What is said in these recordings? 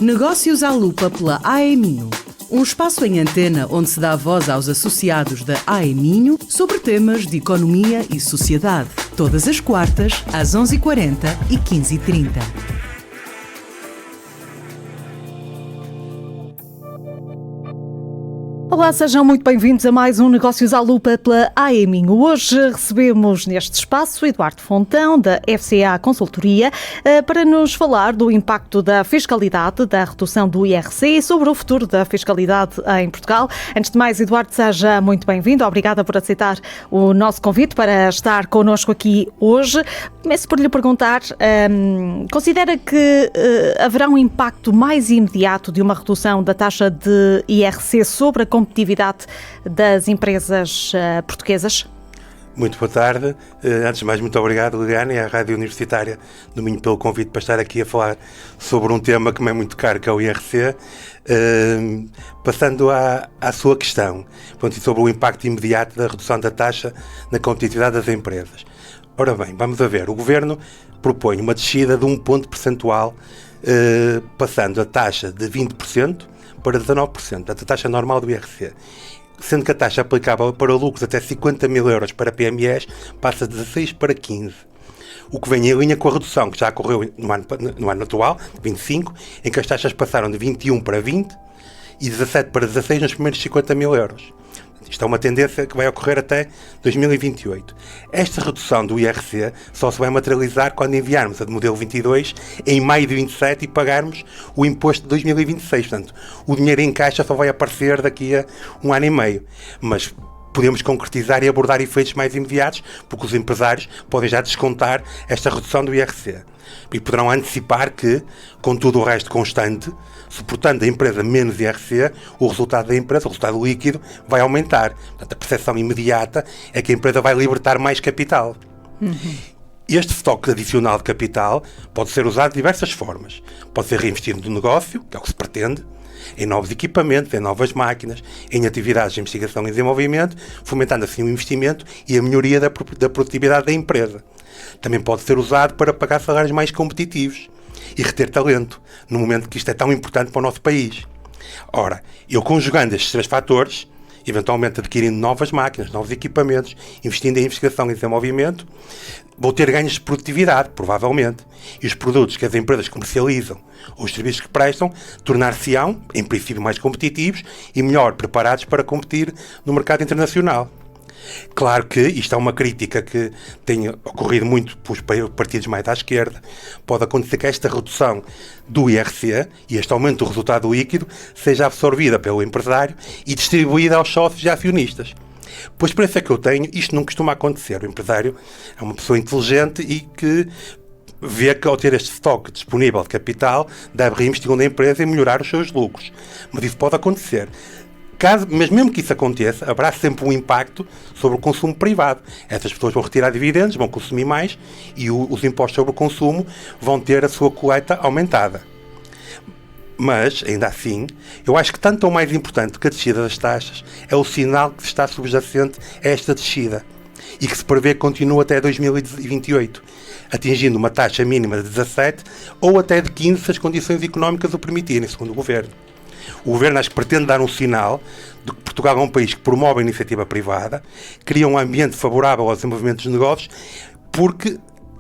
Negócios à Lupa pela AEMinho. Um espaço em antena onde se dá voz aos associados da AEMinho sobre temas de economia e sociedade. Todas as quartas, às 11h40 e 15h30. Olá, sejam muito bem-vindos a mais um Negócios à Lupa pela AEMinho. Hoje recebemos neste espaço Eduardo Fontão, da FCA Consultoria, para nos falar do impacto da fiscalidade, da redução do IRC e sobre o futuro da fiscalidade em Portugal. Antes de mais, Eduardo, seja muito bem-vindo. Obrigada por aceitar o nosso convite para estar connosco aqui hoje. Começo por lhe perguntar, considera que haverá um impacto mais imediato de uma redução da taxa de IRC sobre a competitividade das empresas portuguesas? Muito boa tarde. Antes de mais, muito obrigado, Liliana, e à Rádio Universitária do Minho pelo convite para estar aqui a falar sobre um tema que me é muito caro, que é o IRC. Passando à sua questão, sobre o impacto imediato da redução da taxa na competitividade das empresas. Ora bem, vamos a ver. O Governo propõe uma descida de 1 ponto percentual, passando a taxa de 20% para 19%, a taxa normal do IRC. Sendo que a taxa aplicável para lucros até 50 mil euros para PMEs passa de 16 para 15. O que vem em linha com a redução que já ocorreu no ano atual, 25, em que as taxas passaram de 21 para 20 e 17 para 16 nos primeiros 50 mil euros. Isto é uma tendência que vai ocorrer até 2028. Esta redução do IRC só se vai materializar quando enviarmos a de modelo 22 em maio de 27 e pagarmos o imposto de 2026. Portanto, o dinheiro em caixa só vai aparecer daqui a 1 ano e meio. Mas podemos concretizar e abordar efeitos mais imediatos, porque os empresários podem já descontar esta redução do IRC. E poderão antecipar que, com tudo o resto constante, suportando a empresa menos IRC, o resultado da empresa, o resultado líquido, vai aumentar. Portanto, a percepção imediata é que a empresa vai libertar mais capital. Este estoque adicional de capital pode ser usado de diversas formas. Pode ser reinvestido no negócio, que é o que se pretende, em novos equipamentos, em novas máquinas, em atividades de investigação e desenvolvimento, fomentando assim o investimento e a melhoria da produtividade da empresa. Também pode ser usado para pagar salários mais competitivos e reter talento, no momento que isto é tão importante para o nosso país. Ora, eu conjugando estes 3 fatores, eventualmente adquirindo novas máquinas, novos equipamentos, investindo em investigação e desenvolvimento, vou ter ganhos de produtividade, provavelmente. E os produtos que as empresas comercializam, ou os serviços que prestam, tornar-se-ão, em princípio, mais competitivos e melhor preparados para competir no mercado internacional. Claro que isto é uma crítica que tem ocorrido muito pelos partidos mais à esquerda. Pode acontecer que esta redução do IRC e este aumento do resultado líquido seja absorvida pelo empresário e distribuída aos sócios e acionistas. Por experiência que eu tenho, isto não costuma acontecer. O empresário é uma pessoa inteligente e que vê que ao ter este estoque disponível de capital deve reinvestir na empresa e melhorar os seus lucros. Mas isso pode acontecer. Mas mesmo que isso aconteça, haverá sempre um impacto sobre o consumo privado. Essas pessoas vão retirar dividendos, vão consumir mais e os impostos sobre o consumo vão ter a sua coleta aumentada. Mas, ainda assim, eu acho que tanto ou mais importante que a descida das taxas é o sinal que está subjacente a esta descida e que se prevê que continue até 2028, atingindo uma taxa mínima de 17 ou até de 15 se as condições económicas o permitirem, segundo o Governo. O Governo acho que pretende dar um sinal de que Portugal é um país que promove a iniciativa privada, cria um ambiente favorável ao desenvolvimento dos negócios, porque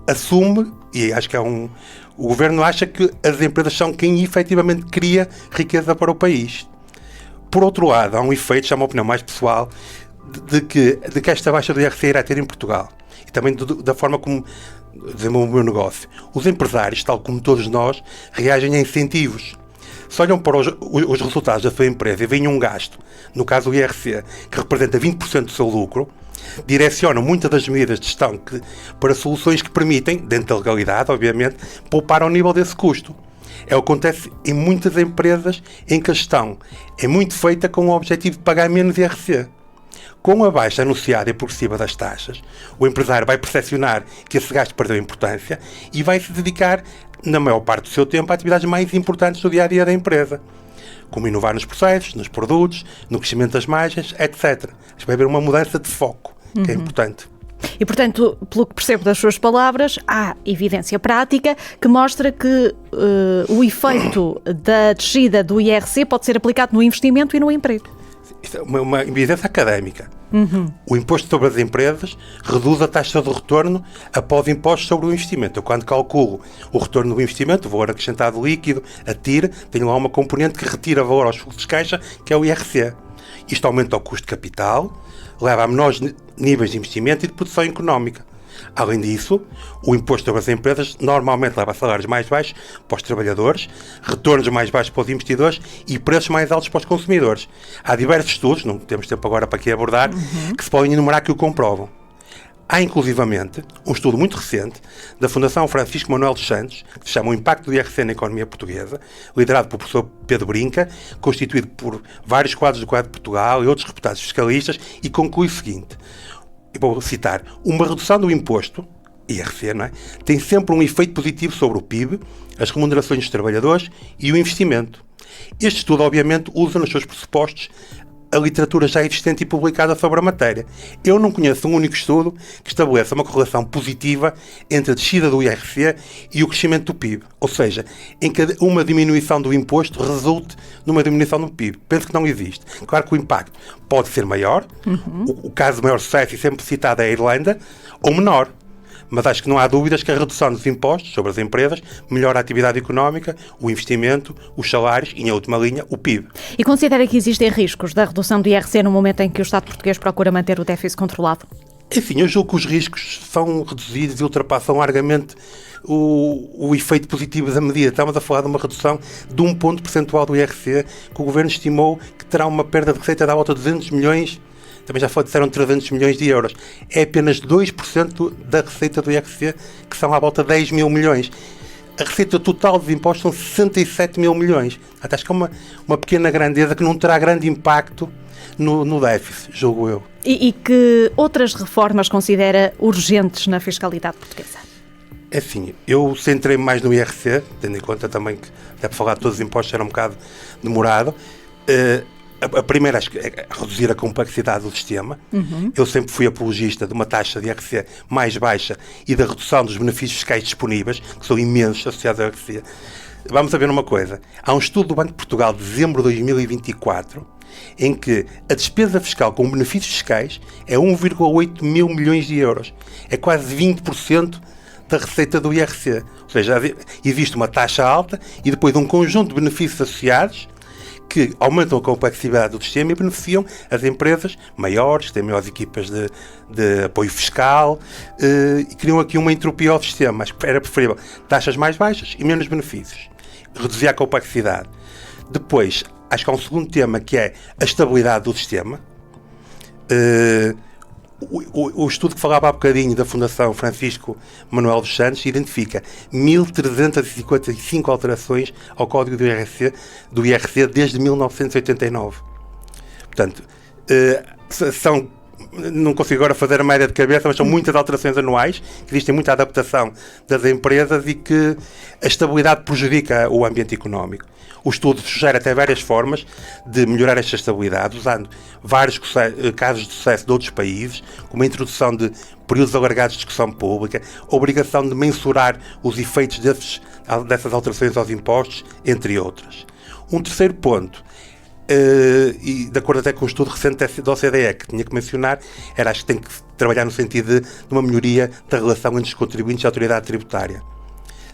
assume, e acho que o Governo acha que as empresas são quem efetivamente cria riqueza para o país. Por outro lado, há um efeito, já é uma opinião mais pessoal, de que esta baixa do IRC irá ter em Portugal. E também da forma como desenvolve o meu negócio. Os empresários, tal como todos nós, reagem a incentivos. Se olham para os resultados da sua empresa e veem um gasto, no caso o IRC, que representa 20% do seu lucro, direcionam muitas das medidas de gestão para soluções que permitem, dentro da legalidade, obviamente, poupar ao nível desse custo. É o que acontece em muitas empresas em que a gestão é muito feita com o objetivo de pagar menos IRC. Com a baixa anunciada e progressiva das taxas, o empresário vai percepcionar que esse gasto perdeu importância e vai se dedicar, na maior parte do seu tempo, a atividades mais importantes do dia-a-dia da empresa, como inovar nos processos, nos produtos, no crescimento das margens, etc. Vai haver uma mudança de foco, que é importante. E, portanto, pelo que percebo das suas palavras, há evidência prática que mostra que o efeito da descida do IRC pode ser aplicado no investimento e no emprego. Isto é uma evidência académica. O imposto sobre as empresas reduz a taxa de retorno após impostos sobre o investimento. Eu, quando calculo o retorno do investimento, o valor acrescentado líquido, a TIR, tenho lá uma componente que retira valor aos fluxos de caixa, que é o IRC. Isto aumenta o custo de capital, leva a menores níveis de investimento e de produção económica. Além disso, o imposto sobre as empresas normalmente leva a salários mais baixos para os trabalhadores, retornos mais baixos para os investidores e preços mais altos para os consumidores. Há diversos estudos, não temos tempo agora para aqui abordar, que se podem enumerar que o comprovam. Há, inclusivamente, um estudo muito recente da Fundação Francisco Manuel dos Santos, que se chama O Impacto do IRC na Economia Portuguesa, liderado pelo professor Pedro Brinca, constituído por vários quadros do Quadro de Portugal e outros reputados fiscalistas, e conclui o seguinte: eu vou citar, uma redução do imposto, IRC, não é? Tem sempre um efeito positivo sobre o PIB, as remunerações dos trabalhadores e o investimento. Este estudo, obviamente, usa nos seus pressupostos a literatura já existente e publicada sobre a matéria. Eu não conheço um único estudo que estabeleça uma correlação positiva entre a descida do IRC e o crescimento do PIB. Ou seja, em que uma diminuição do imposto resulte numa diminuição do PIB. Penso que não existe. Claro que o impacto pode ser maior, o caso de maior sucesso e sempre citado é a Irlanda, ou menor. Mas acho que não há dúvidas que a redução dos impostos sobre as empresas melhora a atividade económica, o investimento, os salários e, em última linha, o PIB. E considera que existem riscos da redução do IRC no momento em que o Estado português procura manter o déficit controlado? Enfim, eu julgo que os riscos são reduzidos e ultrapassam largamente o efeito positivo da medida. Estamos a falar de uma redução de 1 ponto percentual do IRC, que o Governo estimou que terá uma perda de receita da volta de 200 milhões, também já disseram 300 milhões de euros. É apenas 2% da receita do IRC, que são à volta de 10 mil milhões. A receita total dos impostos são 67 mil milhões. Até acho que é uma pequena grandeza que não terá grande impacto no déficit, julgo eu. E que outras reformas considera urgentes na fiscalidade portuguesa? É assim, eu centrei-me mais no IRC, tendo em conta também que até para falar de todos os impostos era um bocado demorado. A primeira é reduzir a complexidade do sistema. Eu sempre fui apologista de uma taxa de IRC mais baixa e da redução dos benefícios fiscais disponíveis, que são imensos associados ao IRC. Vamos ver uma coisa. Há um estudo do Banco de Portugal de dezembro de 2024 em que a despesa fiscal com benefícios fiscais é 1,8 mil milhões de euros. É quase 20% da receita do IRC. Ou seja, existe uma taxa alta e depois um conjunto de benefícios associados que aumentam a complexidade do sistema e beneficiam as empresas maiores, que têm maiores equipas de apoio fiscal, e criam aqui uma entropia ao sistema. Acho que era preferível taxas mais baixas e menos benefícios. Reduzir a complexidade. Depois, acho que há um segundo tema, que é a estabilidade do sistema. O estudo que falava há bocadinho da Fundação Francisco Manuel dos Santos identifica 1.355 alterações ao Código do IRC desde 1989. Portanto, não consigo agora fazer a média de cabeça, mas são muitas alterações anuais, que existem muita adaptação das empresas e que a estabilidade prejudica o ambiente económico. O estudo sugere até várias formas de melhorar esta estabilidade, usando vários casos de sucesso de outros países, como a introdução de períodos alargados de discussão pública, a obrigação de mensurar os efeitos dessas alterações aos impostos, entre outras. Um terceiro ponto, e de acordo até com um estudo recente da OCDE, que tinha que mencionar, acho que tem que trabalhar no sentido de uma melhoria da relação entre os contribuintes e a autoridade tributária.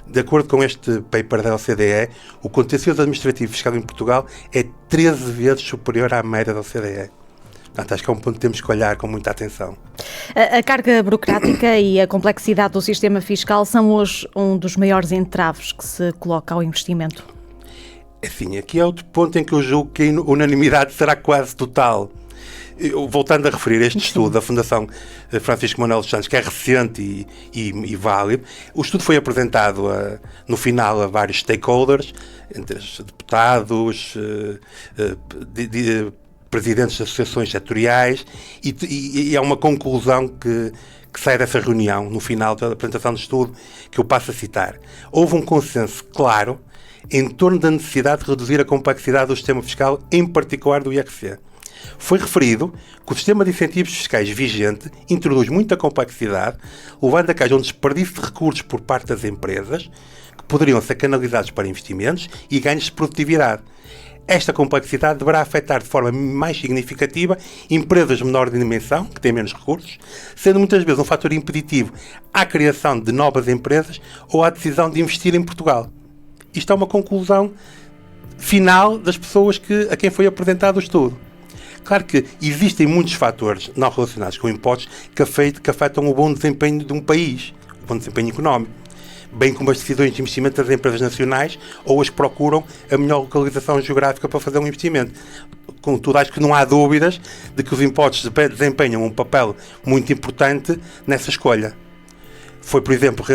De acordo com este paper da OCDE, o contencioso administrativo fiscal em Portugal é 13 vezes superior à média da OCDE. Portanto, acho que é um ponto que temos que olhar com muita atenção. A carga burocrática e a complexidade do sistema fiscal são hoje um dos maiores entraves que se coloca ao investimento. Assim, aqui é outro ponto em que eu julgo que a unanimidade será quase total. Voltando a referir este estudo da Fundação Francisco Manuel dos Santos, que é recente e válido, o estudo foi apresentado no final a vários stakeholders, entre os deputados, presidentes de associações setoriais, e há uma conclusão que sai dessa reunião, no final da apresentação do estudo, que eu passo a citar. Houve um consenso claro em torno da necessidade de reduzir a complexidade do sistema fiscal, em particular do IRC. Foi referido que o sistema de incentivos fiscais vigente introduz muita complexidade, levando a que haja um desperdício de recursos por parte das empresas, que poderiam ser canalizados para investimentos e ganhos de produtividade. Esta complexidade deverá afetar de forma mais significativa empresas de menor dimensão, que têm menos recursos, sendo muitas vezes um fator impeditivo à criação de novas empresas ou à decisão de investir em Portugal. Isto é uma conclusão final das pessoas a quem foi apresentado o estudo. Claro que existem muitos fatores não relacionados com impostos que afetam o bom desempenho de um país, o bom desempenho económico, bem como as decisões de investimento das empresas nacionais ou as que procuram a melhor localização geográfica para fazer um investimento. Contudo, acho que não há dúvidas de que os impostos desempenham um papel muito importante nessa escolha. Foi, por exemplo,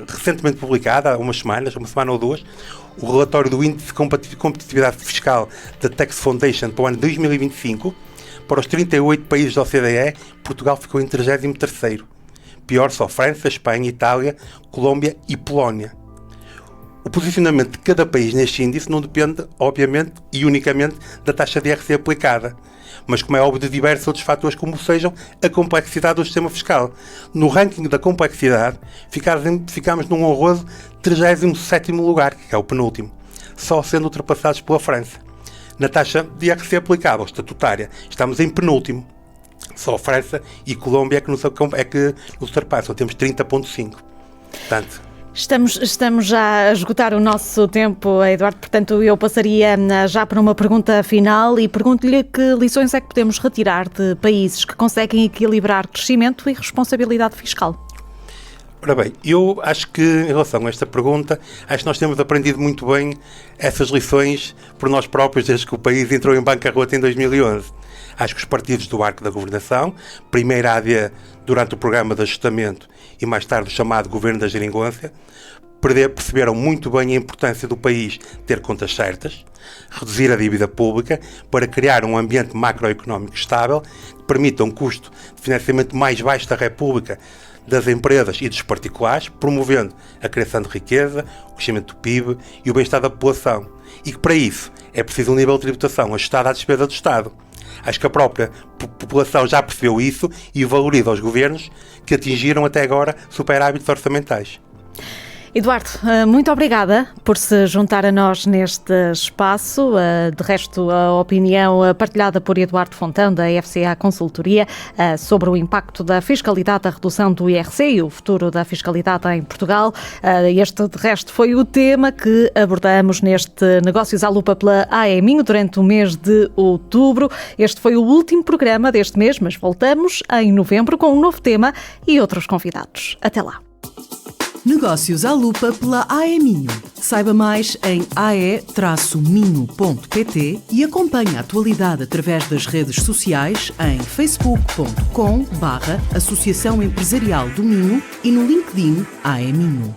recentemente publicado, há umas semanas, uma semana ou duas, o relatório do Índice de Competitividade Fiscal da Tax Foundation para o ano 2025. Para os 38 países da OCDE, Portugal ficou em 33º. Pior só França, Espanha, Itália, Colômbia e Polónia. O posicionamento de cada país neste índice não depende, obviamente, e unicamente da taxa de IRC aplicada, mas, como é óbvio, de diversos outros fatores, como sejam a complexidade do sistema fiscal. No ranking da complexidade, ficámos num honroso 37º lugar, que é o penúltimo, só sendo ultrapassados pela França. Na taxa de IRC aplicável, estatutária, estamos em penúltimo. Só França e Colômbia é que nos ultrapassam. Temos 30,5. Portanto, Estamos já a esgotar o nosso tempo, Eduardo, portanto eu passaria já para uma pergunta final e pergunto-lhe que lições é que podemos retirar de países que conseguem equilibrar crescimento e responsabilidade fiscal? Ora bem, eu acho que, em relação a esta pergunta, acho que nós temos aprendido muito bem essas lições por nós próprios desde que o país entrou em bancarrota em 2011. Acho que os partidos do arco da governação, primeiro a AD durante o programa de ajustamento e mais tarde o chamado governo da geringonça, perceberam muito bem a importância do país ter contas certas, reduzir a dívida pública para criar um ambiente macroeconómico estável que permita um custo de financiamento mais baixo da República, das empresas e dos particulares, promovendo a criação de riqueza, o crescimento do PIB e o bem-estar da população. E que para isso é preciso um nível de tributação ajustado à despesa do Estado. Acho que a própria população já percebeu isso e valoriza os governos que atingiram até agora superávites orçamentais. Eduardo, muito obrigada por se juntar a nós neste espaço. De resto, a opinião partilhada por Eduardo Fontão, da FCA Consultoria, sobre o impacto da fiscalidade da redução do IRC e o futuro da fiscalidade em Portugal. Este, de resto, foi o tema que abordamos neste Negócios à Lupa pela AEMinho durante o mês de outubro. Este foi o último programa deste mês, mas voltamos em novembro com um novo tema e outros convidados. Até lá. Negócios à Lupa pela AEMinho. Saiba mais em ae-minho.pt e acompanhe a atualidade através das redes sociais em facebook.com/Associação Empresarial do Minho e no LinkedIn AEMinho.